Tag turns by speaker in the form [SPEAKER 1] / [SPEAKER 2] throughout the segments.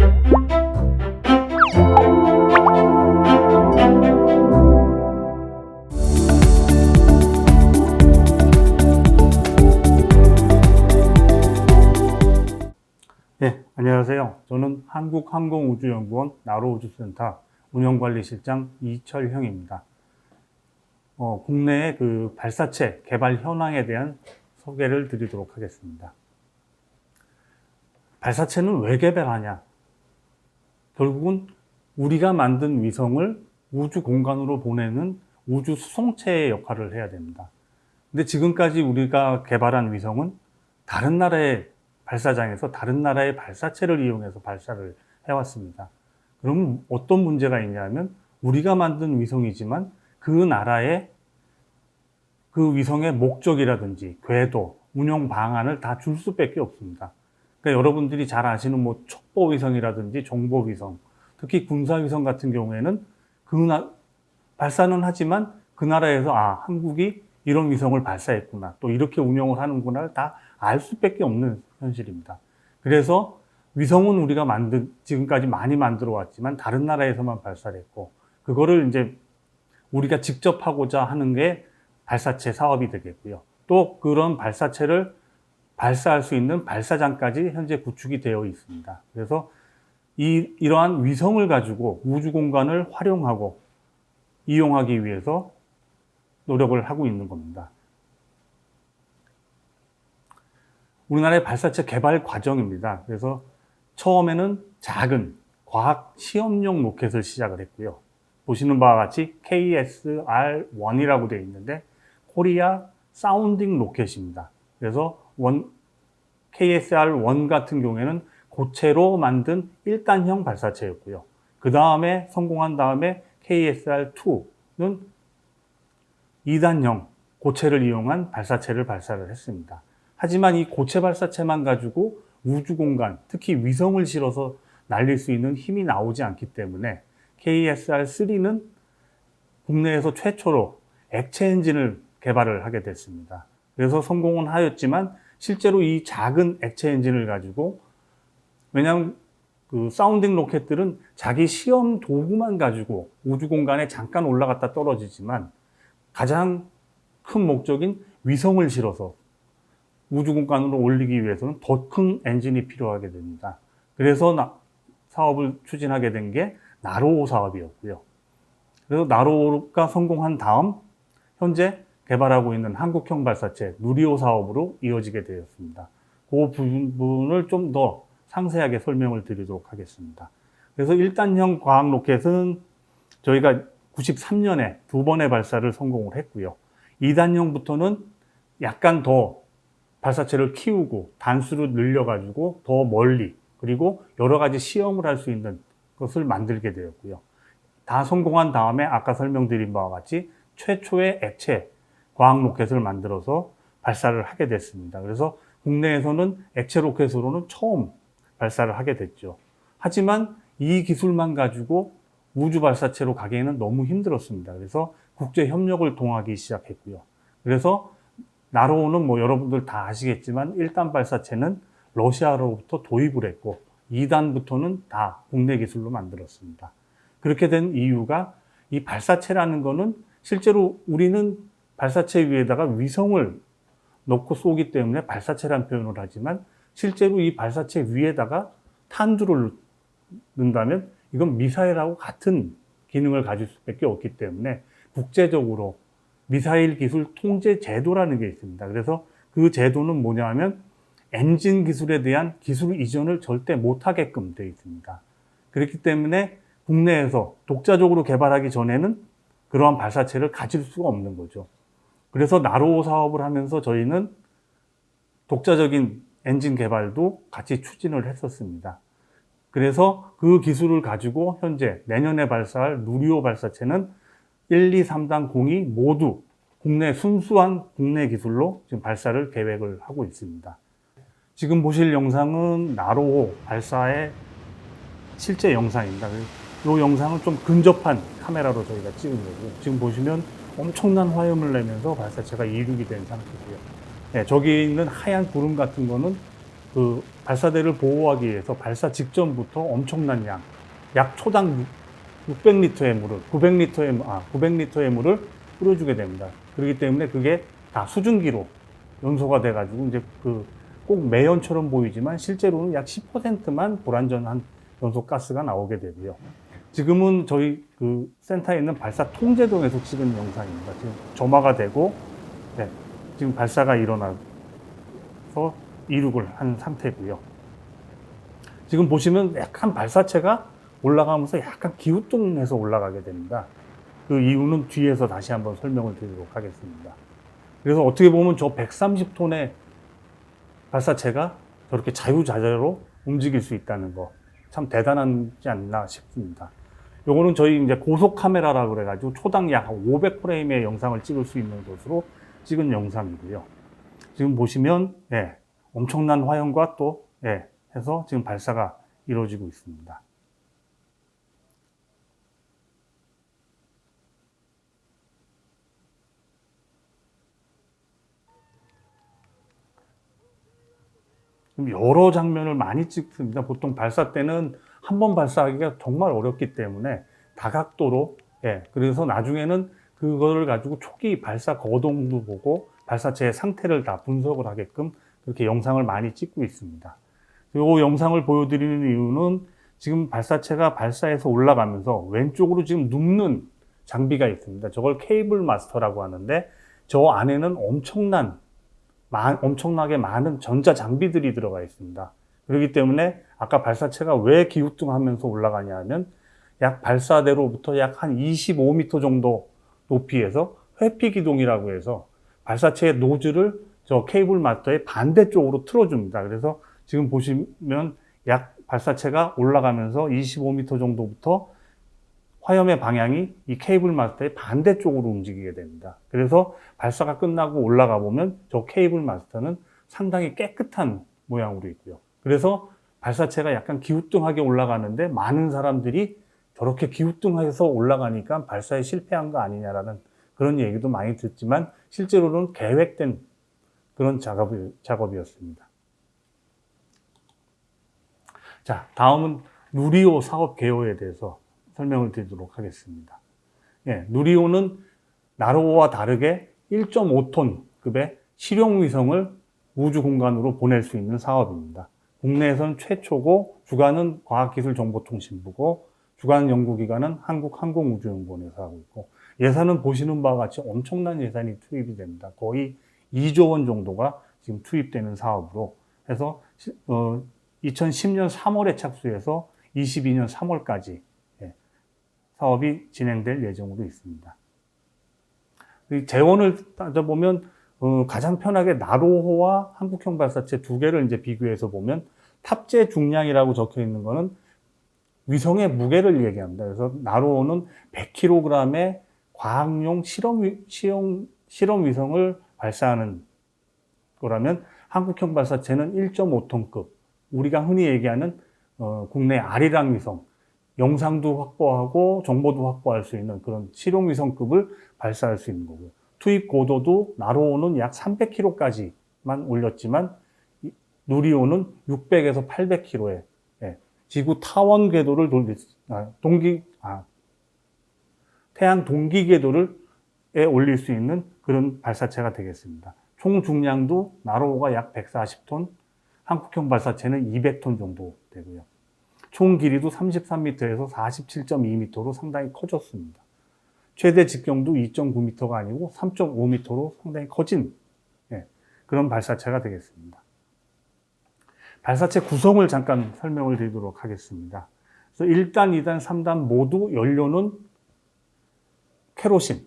[SPEAKER 1] 네, 안녕하세요. 저는 한국항공우주연구원 나로우주센터 운영관리실장 이철형입니다. 국내의 그 발사체 개발 현황에 대한 소개를 드리도록 하겠습니다. 발사체는 왜 개발하냐? 결국은 우리가 만든 위성을 우주 공간으로 보내는 우주 수송체의 역할을 해야 됩니다. 근데 지금까지 우리가 개발한 위성은 다른 나라의 발사장에서 다른 나라의 발사체를 이용해서 발사를 해왔습니다. 그럼 어떤 문제가 있냐면 우리가 만든 위성이지만 그 나라의 그 위성의 목적이라든지 궤도, 운영 방안을 다 줄 수밖에 없습니다. 그러니까 여러분들이 잘 아시는 뭐 촉보위성이라든지 정보위성, 특히 군사위성 같은 경우에는 발사는 하지만 그 나라에서 한국이 이런 위성을 발사했구나, 또 이렇게 운영을 하는구나를 다 알 수밖에 없는 현실입니다. 그래서 위성은 우리가 지금까지 많이 만들어 왔지만 다른 나라에서만 발사를 했고, 그거를 이제 우리가 직접 하고자 하는 게 발사체 사업이 되겠고요. 또 그런 발사체를 발사할 수 있는 발사장까지 현재 구축이 되어 있습니다. 그래서 이러한 위성을 가지고 우주 공간을 활용하고 이용하기 위해서 노력을 하고 있는 겁니다. 우리나라의 발사체 개발 과정입니다. 그래서 처음에는 작은 과학 시험용 로켓을 시작을 했고요. 보시는 바와 같이 KSR-1이라고 되어 있는데 코리아 사운딩 로켓입니다. 그래서 KSR-1 같은 경우에는 고체로 만든 1단형 발사체였고요. 그 다음에 성공한 다음에 KSR-2는 2단형 고체를 이용한 발사체를 발사를 했습니다. 하지만 이 고체 발사체만 가지고 우주 공간, 특히 위성을 실어서 날릴 수 있는 힘이 나오지 않기 때문에 KSR-3는 국내에서 최초로 액체 엔진을 개발을 하게 됐습니다. 그래서 성공은 하였지만 실제로 이 작은 액체 엔진을 가지고, 왜냐하면 그 사운딩 로켓들은 자기 시험 도구만 가지고 우주 공간에 잠깐 올라갔다 떨어지지만 가장 큰 목적인 위성을 실어서 우주 공간으로 올리기 위해서는 더 큰 엔진이 필요하게 됩니다. 그래서 사업을 추진하게 된 게 나로호 사업이었고요. 그래서 나로호가 성공한 다음 현재 개발하고 있는 한국형 발사체 누리호 사업으로 이어지게 되었습니다. 그 부분을 좀 더 상세하게 설명을 드리도록 하겠습니다. 그래서 1단형 과학 로켓은 저희가 93년에 2번의 발사를 성공을 했고요. 2단형부터는 약간 더 발사체를 키우고 단수를 늘려가지고 더 멀리, 그리고 여러 가지 시험을 할 수 있는 것을 만들게 되었고요. 다 성공한 다음에 아까 설명드린 바와 같이 최초의 액체 과학 로켓을 만들어서 발사를 하게 됐습니다. 그래서 국내에서는 액체 로켓으로는 처음 발사를 하게 됐죠. 하지만 이 기술만 가지고 우주 발사체로 가기에는 너무 힘들었습니다. 그래서 국제 협력을 통하기 시작했고요. 그래서 나로호는 뭐 여러분들 다 아시겠지만 1단 발사체는 러시아로부터 도입을 했고 2단부터는 다 국내 기술로 만들었습니다. 그렇게 된 이유가 이 발사체라는 거는 실제로 우리는 발사체 위에다가 위성을 넣고 쏘기 때문에 발사체라는 표현을 하지만 실제로 이 발사체 위에다가 탄두를 넣는다면 이건 미사일하고 같은 기능을 가질 수밖에 없기 때문에 국제적으로 미사일 기술 통제 제도라는 게 있습니다. 그래서 그 제도는 뭐냐 하면 엔진 기술에 대한 기술 이전을 절대 못하게끔 되어 있습니다. 그렇기 때문에 국내에서 독자적으로 개발하기 전에는 그러한 발사체를 가질 수가 없는 거죠. 그래서 나로호 사업을 하면서 저희는 독자적인 엔진 개발도 같이 추진을 했었습니다. 그래서 그 기술을 가지고 현재 내년에 발사할 누리호 발사체는 1, 2, 3단 공이 모두 순수한 국내 기술로 지금 발사를 계획을 하고 있습니다. 지금 보실 영상은 나로호 발사의 실제 영상입니다. 이 영상은 좀 근접한 카메라로 저희가 찍은 거고요. 지금 보시면 엄청난 화염을 내면서 발사체가 이륙이 된 상태고요. 네, 저기 있는 하얀 구름 같은 거는 그 발사대를 보호하기 위해서 발사 직전부터 엄청난 약 초당 600리터의 물을, 900리터의 물을 뿌려주게 됩니다. 그렇기 때문에 그게 다 수증기로 연소가 돼가지고 이제 꼭 매연처럼 보이지만 실제로는 약 10%만 불완전한 연소 가스가 나오게 되고요. 지금은 저희 센터에 있는 발사 통제동에서 찍은 영상입니다. 지금 점화가 되고, 네, 지금 발사가 일어나서 이륙을 한 상태고요. 지금 보시면 약간 발사체가 올라가면서 약간 기우뚱해서 올라가게 됩니다. 그 이유는 뒤에서 다시 한번 설명을 드리도록 하겠습니다. 그래서 어떻게 보면 저 130톤의 발사체가 저렇게 자유자재로 움직일 수 있다는 거 참 대단하지 않나 싶습니다. 요거는 저희 이제 고속 카메라라고 그래가지고 초당 약 500프레임의 영상을 찍을 수 있는 것으로 찍은 영상이고요. 지금 보시면 엄청난 화염과 또 해서 지금 발사가 이루어지고 있습니다. 여러 장면을 많이 찍습니다. 보통 발사 때는 한 번 발사하기가 정말 어렵기 때문에 다각도로, 그래서 나중에는 그거를 가지고 초기 발사 거동도 보고 발사체의 상태를 다 분석을 하게끔 그렇게 영상을 많이 찍고 있습니다. 이 영상을 보여드리는 이유는 지금 발사체가 발사해서 올라가면서 왼쪽으로 지금 눕는 장비가 있습니다. 저걸 케이블 마스터라고 하는데 저 안에는 엄청나게 많은 전자 장비들이 들어가 있습니다. 그렇기 때문에 아까 발사체가 왜 기우뚱하면서 올라가냐 하면 약 발사대로부터 약 한 25m 정도 높이에서 회피 기동이라고 해서 발사체의 노즐을 저 케이블 마스터의 반대쪽으로 틀어줍니다. 그래서 지금 보시면 약 발사체가 올라가면서 25m 정도부터 화염의 방향이 이 케이블 마스터의 반대쪽으로 움직이게 됩니다. 그래서 발사가 끝나고 올라가 보면 저 케이블 마스터는 상당히 깨끗한 모양으로 있고요. 그래서 발사체가 약간 기우뚱하게 올라가는데 많은 사람들이 저렇게 기우뚱해서 올라가니까 발사에 실패한 거 아니냐라는 그런 얘기도 많이 듣지만 실제로는 계획된 그런 작업이었습니다. 자, 다음은 누리호 사업 개요에 대해서 설명을 드리도록 하겠습니다. 누리호는 나로호와 다르게 1.5톤급의 실용 위성을 우주 공간으로 보낼 수 있는 사업입니다. 국내에서는 최초고 주관은 과학기술정보통신부고 주관 연구기관은 한국항공우주연구원에서 하고 있고 예산은 보시는 바와 같이 엄청난 예산이 투입이 됩니다. 거의 2조 원 정도가 지금 투입되는 사업으로 해서 2010년 3월에 착수해서 22년 3월까지 사업이 진행될 예정으로 있습니다. 재원을 따져보면 가장 편하게 나로호와 한국형 발사체 두 개를 이제 비교해서 보면 탑재 중량이라고 적혀 있는 거는 위성의 무게를 얘기합니다. 그래서 나로호는 100kg의 과학용 실험 위성을 발사하는 거라면 한국형 발사체는 1.5톤급, 우리가 흔히 얘기하는 국내 아리랑 위성, 영상도 확보하고 정보도 확보할 수 있는 그런 실용 위성급을 발사할 수 있는 거고요. 투입 고도도 나로호는 약 300km까지만 올렸지만 누리호는 600에서 800km의 지구 타원 궤도를 태양 동기 궤도에 올릴 수 있는 그런 발사체가 되겠습니다. 총 중량도 나로호가 약 140톤, 한국형 발사체는 200톤 정도 되고요. 총 길이도 33m에서 47.2m로 상당히 커졌습니다. 최대 직경도 2.9m가 아니고 3.5m로 상당히 커진 그런 발사체가 되겠습니다. 발사체 구성을 잠깐 설명을 드리도록 하겠습니다. 그래서 1단, 2단, 3단 모두 연료는 케로신,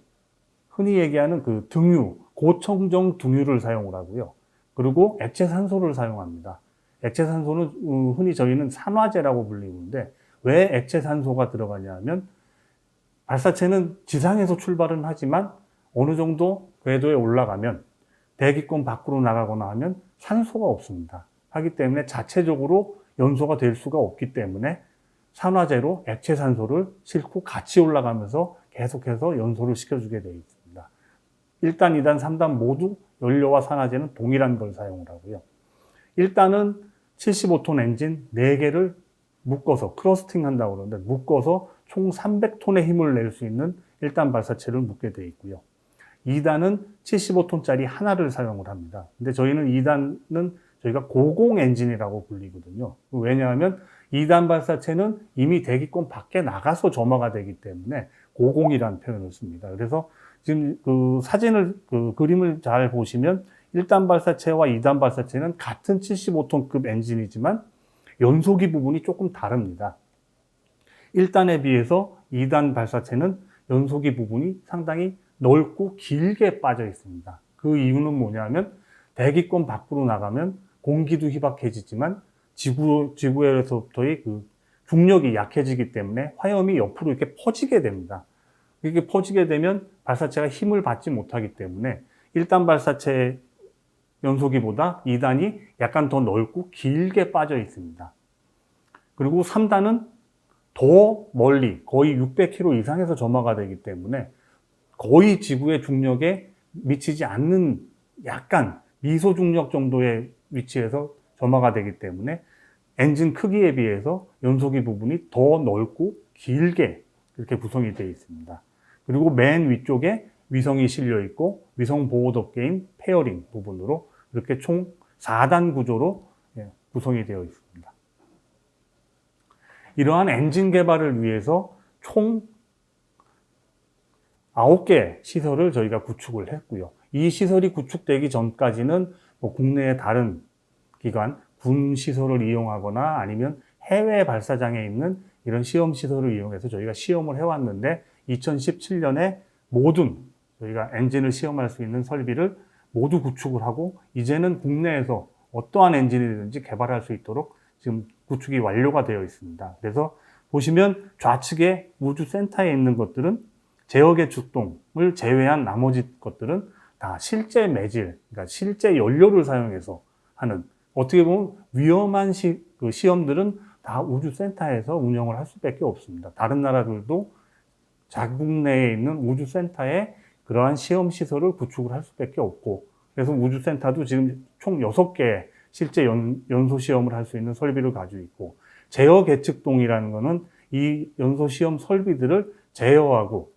[SPEAKER 1] 흔히 얘기하는 그 등유, 고청정 등유를 사용을 하고요. 그리고 액체 산소를 사용합니다. 액체 산소는 흔히 저희는 산화제라고 불리는데 왜 액체 산소가 들어가냐 하면 발사체는 지상에서 출발은 하지만 어느 정도 궤도에 올라가면 대기권 밖으로 나가거나 하면 산소가 없습니다. 하기 때문에 자체적으로 연소가 될 수가 없기 때문에 산화제로 액체 산소를 싣고 같이 올라가면서 계속해서 연소를 시켜주게 되어 있습니다. 1단, 2단, 3단 모두 연료와 산화제는 동일한 걸 사용을 하고요. 1단은 75톤 엔진 4개를 묶어서 크러스팅 한다고 그러는데 묶어서 총 300톤의 힘을 낼 수 있는 1단 발사체를 묶게 되어 있고요. 2단은 75톤짜리 하나를 사용을 합니다. 근데 저희는 2단은 저희가 고공 엔진이라고 불리거든요. 왜냐하면 2단 발사체는 이미 대기권 밖에 나가서 점화가 되기 때문에 고공이라는 표현을 씁니다. 그래서 지금 그 사진을, 그림을 잘 보시면 1단 발사체와 2단 발사체는 같은 75톤급 엔진이지만 연소기 부분이 조금 다릅니다. 1단에 비해서 2단 발사체는 연소기 부분이 상당히 넓고 길게 빠져 있습니다. 그 이유는 뭐냐면 대기권 밖으로 나가면 공기도 희박해지지만 지구에서부터의 그 중력이 약해지기 때문에 화염이 옆으로 이렇게 퍼지게 됩니다. 이렇게 퍼지게 되면 발사체가 힘을 받지 못하기 때문에 1단 발사체 연소기보다 2단이 약간 더 넓고 길게 빠져 있습니다. 그리고 3단은 더 멀리 거의 600km 이상에서 점화가 되기 때문에 거의 지구의 중력에 미치지 않는 약간 미소 중력 정도의 위치에서 점화가 되기 때문에 엔진 크기에 비해서 연소기 부분이 더 넓고 길게 이렇게 구성이 되어 있습니다. 그리고 맨 위쪽에 위성이 실려 있고 위성 보호 덮개인 페어링 부분으로 이렇게 총 4단 구조로 구성이 되어 있습니다. 이러한 엔진 개발을 위해서 총 9개 시설을 저희가 구축을 했고요. 이 시설이 구축되기 전까지는 국내의 다른 기관, 군 시설을 이용하거나 아니면 해외 발사장에 있는 이런 시험 시설을 이용해서 저희가 시험을 해왔는데 2017년에 모든 저희가 엔진을 시험할 수 있는 설비를 모두 구축을 하고 이제는 국내에서 어떠한 엔진이든지 개발할 수 있도록 지금 구축이 완료가 되어 있습니다. 그래서 보시면 좌측에 우주 센터에 있는 것들은 제어계 축동을 제외한 나머지 것들은 다 실제 매질, 그러니까 실제 연료를 사용해서 하는, 어떻게 보면 위험한 시험들은 다 우주센터에서 운영을 할 수밖에 없습니다. 다른 나라들도 자국 내에 있는 우주센터에 그러한 시험 시설을 구축을 할 수밖에 없고, 그래서 우주센터도 지금 총 6개의 실제 연소 시험을 할 수 있는 설비를 가지고 있고, 제어 계측동이라는 것은 이 연소 시험 설비들을 제어하고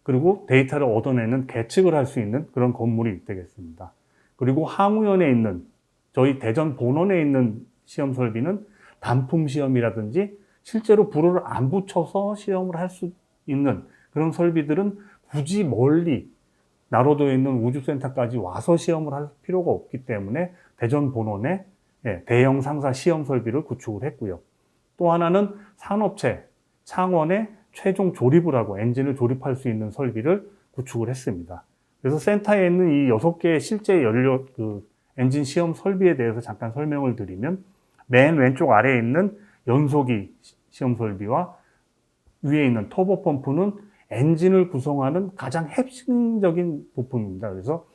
[SPEAKER 1] 그리고 데이터를 얻어내는 계측을 할 수 있는 그런 건물이 되겠습니다. 그리고 항우연에 있는 저희 대전 본원에 있는 시험 설비는 단품 시험이라든지 실제로 불을 안 붙여서 시험을 할 수 있는 그런 설비들은 굳이 멀리 나로도에 있는 우주센터까지 와서 시험을 할 필요가 없기 때문에 대전 본원에 대형 상사 시험 설비를 구축을 했고요. 또 하나는 산업체 창원에 최종 조립을 하고 엔진을 조립할 수 있는 설비를 구축을 했습니다. 그래서 센터에 있는 이 6개의 실제 연료 엔진 시험 설비에 대해서 잠깐 설명을 드리면, 맨 왼쪽 아래에 있는 연소기 시험 설비와 위에 있는 터보 펌프는 엔진을 구성하는 가장 핵심적인 부품입니다. 그래서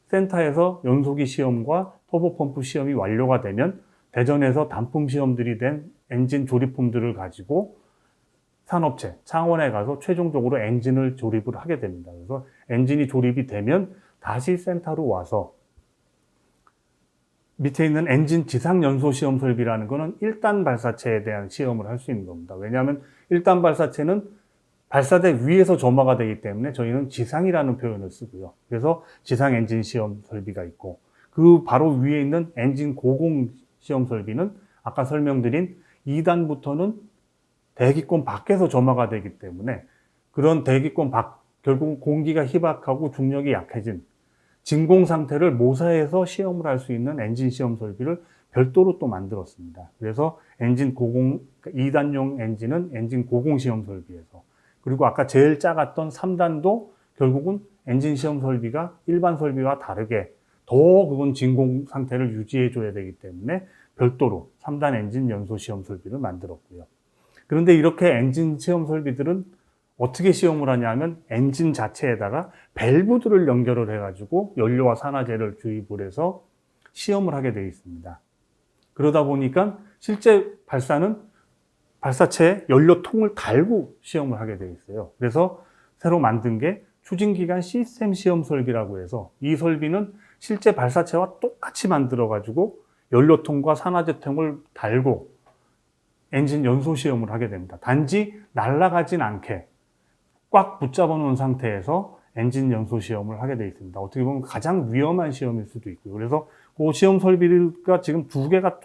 [SPEAKER 1] 센터에서 연소기 시험과 터보 펌프 시험이 완료가 되면 대전에서 단품 시험들이 된 엔진 조립품들을 가지고 산업체, 창원에 가서 최종적으로 엔진을 조립을 하게 됩니다. 그래서 엔진이 조립이 되면 다시 센터로 와서 밑에 있는 엔진 지상 연소 시험 설비라는 거는 1단 발사체에 대한 시험을 할 수 있는 겁니다. 왜냐하면 1단 발사체는 발사대 위에서 점화가 되기 때문에 저희는 지상이라는 표현을 쓰고요. 그래서 지상 엔진 시험 설비가 있고, 그 바로 위에 있는 엔진 고공 시험 설비는 아까 설명드린 2단부터는 대기권 밖에서 점화가 되기 때문에 그런 대기권 밖, 결국 공기가 희박하고 중력이 약해진 진공 상태를 모사해서 시험을 할 수 있는 엔진 시험 설비를 별도로 또 만들었습니다. 그래서 엔진 고공, 2단용 엔진은 엔진 고공 시험 설비에서, 그리고 아까 제일 작았던 3단도 결국은 엔진 시험 설비가 일반 설비와 다르게 더 그건 진공 상태를 유지해 줘야 되기 때문에 별도로 3단 엔진 연소 시험 설비를 만들었고요. 그런데 이렇게 엔진 시험 설비들은 어떻게 시험을 하냐면 엔진 자체에다가 밸브들을 연결을 해가지고 연료와 산화제를 주입을 해서 시험을 하게 되어 있습니다. 그러다 보니까 실제 발사는 발사체에 연료통을 달고 시험을 하게 되어 있어요. 그래서 새로 만든 게 추진기관 시스템 시험 설비라고 해서 이 설비는 실제 발사체와 똑같이 만들어가지고 연료통과 산화제통을 달고 엔진 연소 시험을 하게 됩니다. 단지 날아가진 않게 꽉 붙잡아 놓은 상태에서 엔진 연소 시험을 하게 되어 있습니다. 어떻게 보면 가장 위험한 시험일 수도 있고요. 그래서 그 시험 설비가 지금 두 개가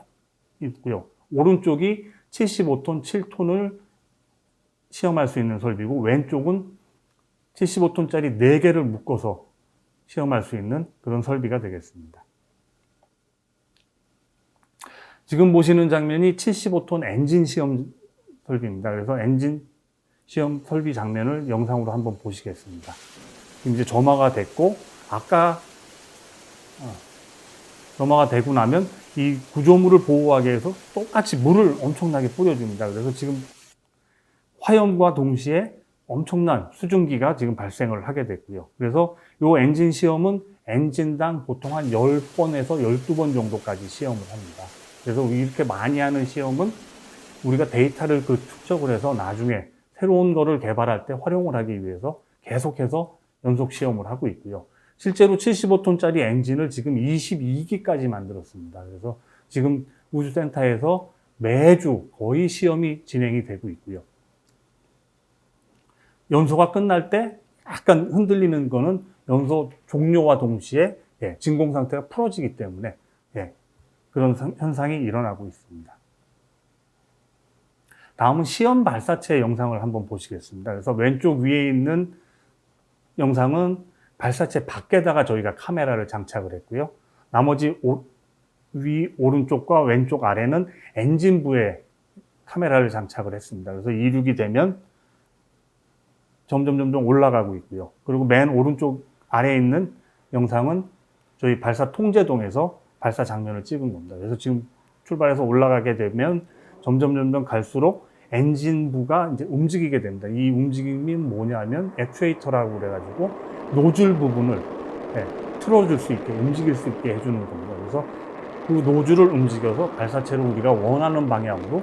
[SPEAKER 1] 있고요. 오른쪽이 75톤, 7톤을 시험할 수 있는 설비고, 왼쪽은 75톤짜리 4개를 묶어서 시험할 수 있는 그런 설비가 되겠습니다. 지금 보시는 장면이 75톤 엔진 시험 설비입니다. 그래서 엔진 시험 설비 장면을 영상으로 한번 보시겠습니다. 지금 이제 점화가 됐고, 아까 점화가 되고 나면 이 구조물을 보호하기 위해서 똑같이 물을 엄청나게 뿌려줍니다. 그래서 지금 화염과 동시에 엄청난 수증기가 지금 발생을 하게 됐고요. 그래서 이 엔진 시험은 엔진당 보통 한 10번에서 12번 정도까지 시험을 합니다. 그래서 이렇게 많이 하는 시험은 우리가 데이터를 축적을 해서 나중에 새로운 거를 개발할 때 활용을 하기 위해서 계속해서 연속 시험을 하고 있고요. 실제로 75톤짜리 엔진을 지금 22기까지 만들었습니다. 그래서 지금 우주센터에서 매주 거의 시험이 진행이 되고 있고요. 연소가 끝날 때 약간 흔들리는 거는 연소 종료와 동시에 진공 상태가 풀어지기 때문에 그런 현상이 일어나고 있습니다. 다음은 시험 발사체 영상을 한번 보시겠습니다. 그래서 왼쪽 위에 있는 영상은 발사체 밖에다가 저희가 카메라를 장착을 했고요. 나머지 오른쪽과 왼쪽 아래는 엔진부에 카메라를 장착을 했습니다. 그래서 이륙이 되면 점점 올라가고 있고요. 그리고 맨 오른쪽 아래에 있는 영상은 저희 발사 통제동에서 발사 장면을 찍은 겁니다. 그래서 지금 출발해서 올라가게 되면 점점 갈수록 엔진부가 이제 움직이게 됩니다. 이 움직임이 뭐냐면 액추에이터라고 그래가지고 노즐 부분을 틀어줄 수 있게, 움직일 수 있게 해주는 겁니다. 그래서 그 노즐을 움직여서 발사체를 우리가 원하는 방향으로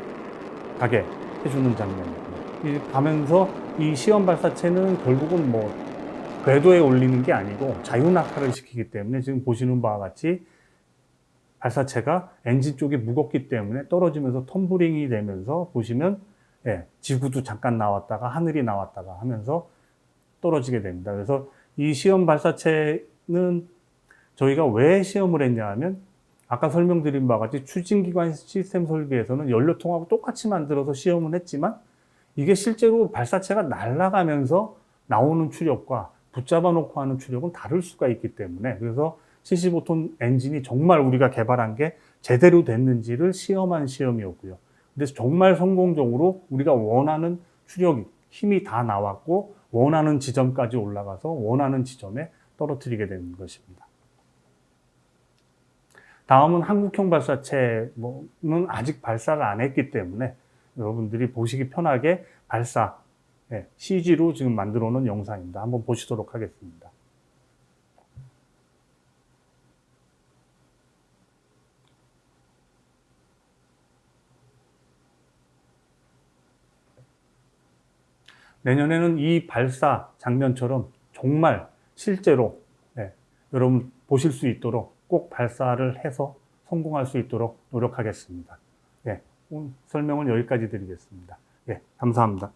[SPEAKER 1] 가게 해주는 장면입니다. 가면서 이 시험 발사체는 결국은 뭐 궤도에 올리는 게 아니고 자유낙하를 시키기 때문에 지금 보시는 바와 같이 발사체가 엔진 쪽이 무겁기 때문에 떨어지면서 텀블링이 되면서 보시면 지구도 잠깐 나왔다가 하늘이 나왔다가 하면서 떨어지게 됩니다. 그래서 이 시험 발사체는 저희가 왜 시험을 했냐 하면 아까 설명드린 바와 같이 추진기관 시스템 설비에서는 연료통하고 똑같이 만들어서 시험을 했지만 이게 실제로 발사체가 날아가면서 나오는 추력과 붙잡아 놓고 하는 추력은 다를 수가 있기 때문에, 그래서 75톤 엔진이 정말 우리가 개발한 게 제대로 됐는지를 시험한 시험이었고요. 근데 정말 성공적으로 우리가 원하는 추력이, 힘이 다 나왔고 원하는 지점까지 올라가서 원하는 지점에 떨어뜨리게 되는 것입니다. 다음은 한국형 발사체는 아직 발사를 안 했기 때문에 여러분들이 보시기 편하게 발사 CG로 지금 만들어 놓은 영상입니다. 한번 보시도록 하겠습니다. 내년에는 이 발사 장면처럼 정말 실제로 여러분 보실 수 있도록 꼭 발사를 해서 성공할 수 있도록 노력하겠습니다. 오늘 설명은 여기까지 드리겠습니다. 감사합니다.